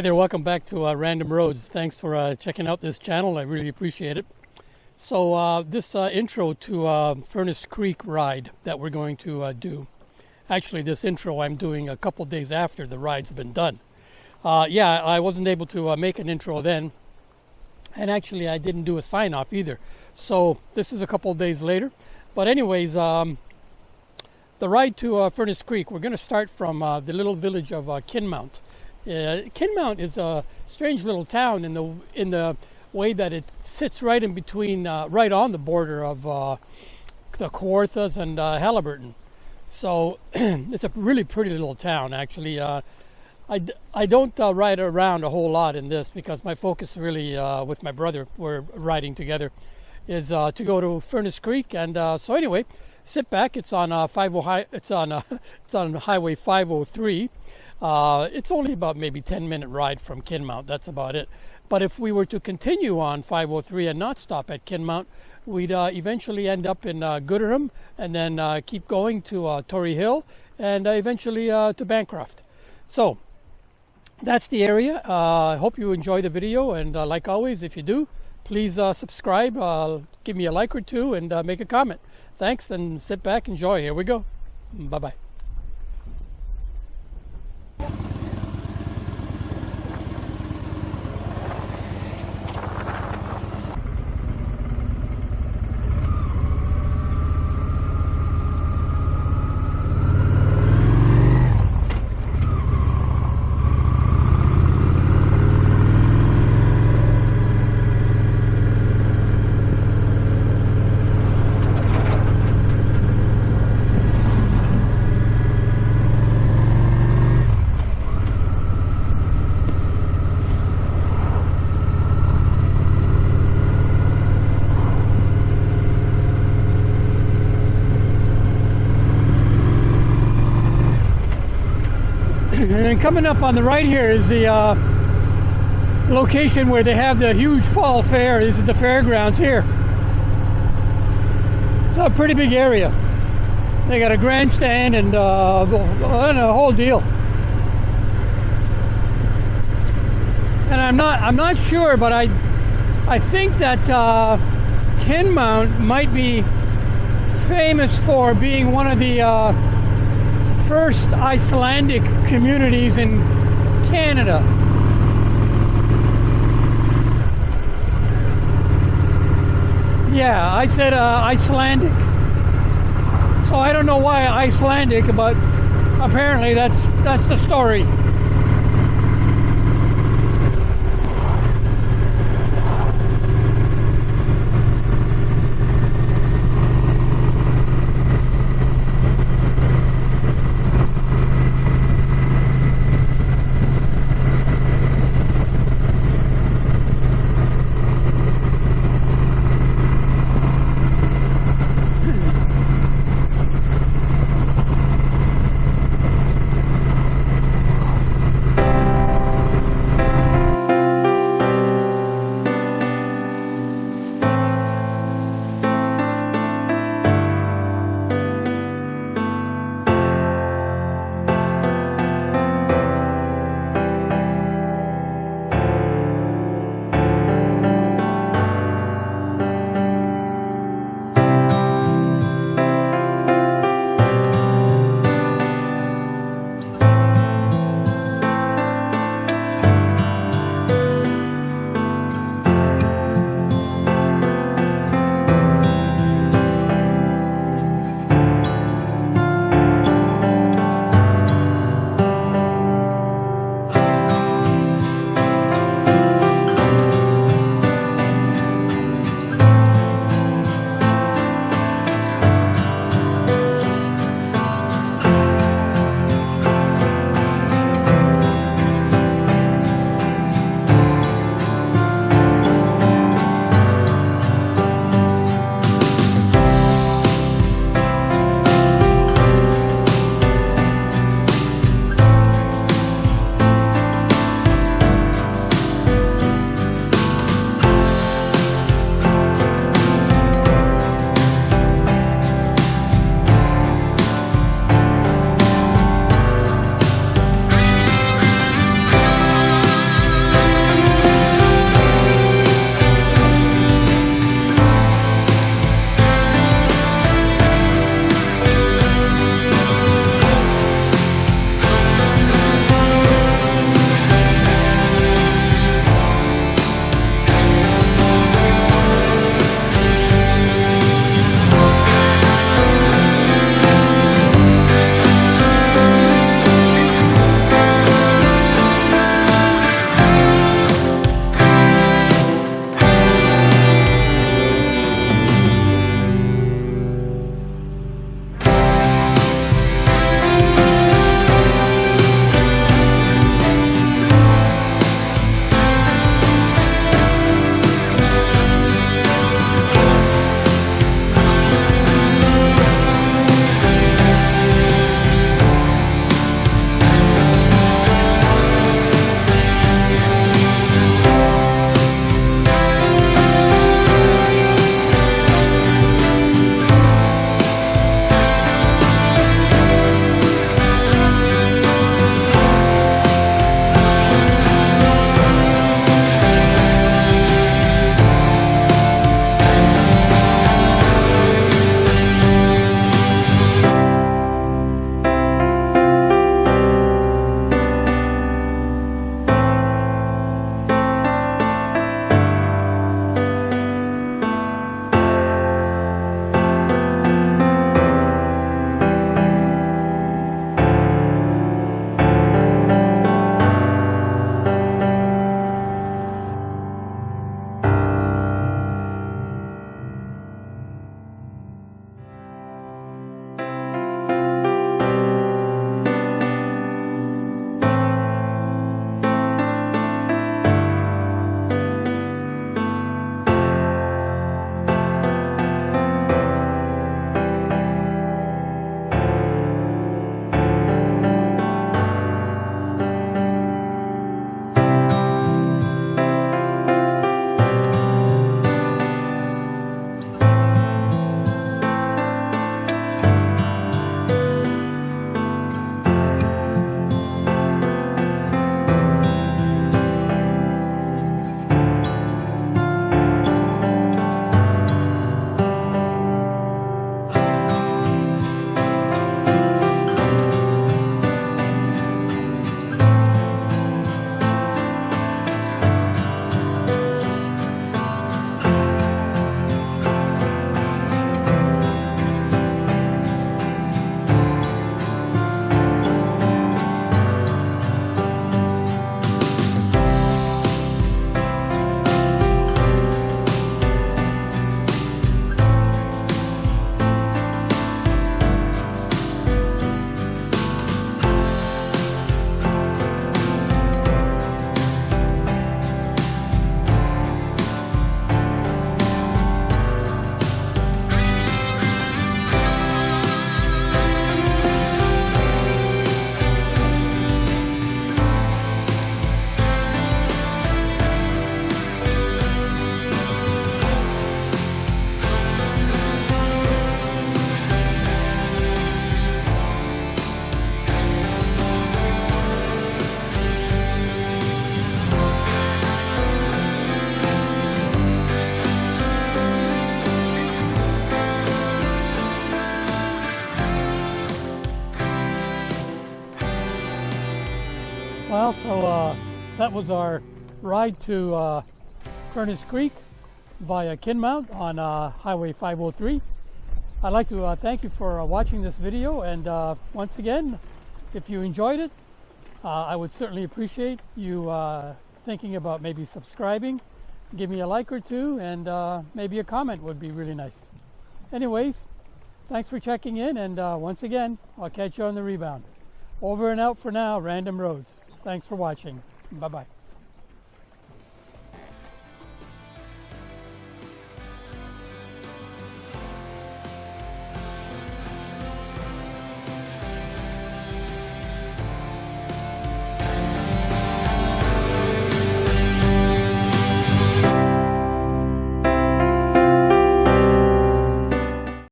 there, welcome back to Random Roads. Thanks for checking out this channel. I really appreciate it. So this intro to Furnace Creek ride that we're going to do. Actually, this intro I'm doing a couple days after the ride's been done. Yeah, I wasn't able to make an intro then. And actually, I didn't do a sign-off either. So this is a couple of days later. But anyways, the ride to Furnace Creek, we're going to start from the little village of Kinmount. Kinmount is a strange little town in the way that it sits right in between, right on the border of the Kawarthas and Halliburton. So it's a really pretty little town, actually. I don't ride around a whole lot in this because my focus really, with my brother, we're riding together, is to go to Furnace Creek. And so anyway, sit back. It's on it's on Highway 503. It's only about maybe 10-minute ride from Kinmount. That's about it. But if we were to continue on 503 and not stop at Kinmount, we'd eventually end up in Gooderham and then keep going to Torrey Hill and eventually to Bancroft. So that's the area. I hope you enjoy the video, and like always, if you do, please subscribe, give me a like or two, and make a comment. Thanks, and sit back, enjoy. Here we go. Bye-bye. And then coming up on the right here is the location where they have the huge fall fair. This is the fairgrounds here. It's a pretty big area. They got a grandstand and a whole deal. And I'm not sure, but I think that Kinmount might be famous for being one of the first Icelandic communities in Canada. Yeah, I said Icelandic. So I don't know why Icelandic, but apparently that's the story. Well, so that was our ride to Furnace Creek via Kinmount on Highway 503. I'd like to thank you for watching this video, and once again, if you enjoyed it, I would certainly appreciate you thinking about maybe subscribing. Give me a like or two, and maybe a comment would be really nice. Anyways, thanks for checking in, and once again, I'll catch you on the rebound. Over and out for now, Random Roads. Thanks for watching. Bye-bye.